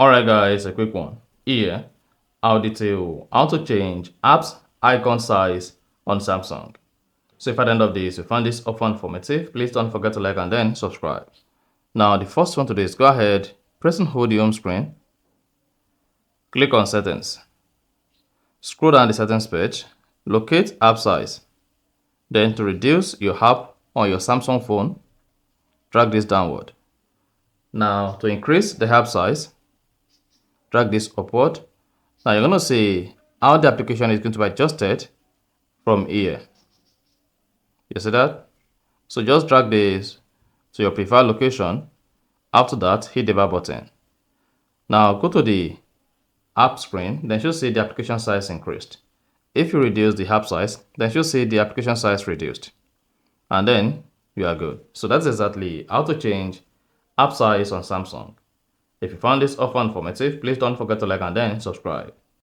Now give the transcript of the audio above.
Alright guys, a quick one. Here, I'll detail how to change apps icon size on Samsung. So if at the end of this you find this often informative, please don't forget to like and then subscribe. Now the first one to do is go ahead, press and hold the home screen, click on settings, scroll down the settings page, locate app size. Then to reduce your app on your Samsung phone, drag this downward. Now to increase the app size, drag this upward. Now you're going to see how the application is going to be adjusted from here. You see that? So just drag this to your preferred location. After that, hit the bar button. Now go to the app screen, then you'll see the application size increased. If you reduce the app size, then you'll see the application size reduced. And then you are good. So that's exactly how to change app size on Samsung. If you found this offer informative, please don't forget to like and then subscribe.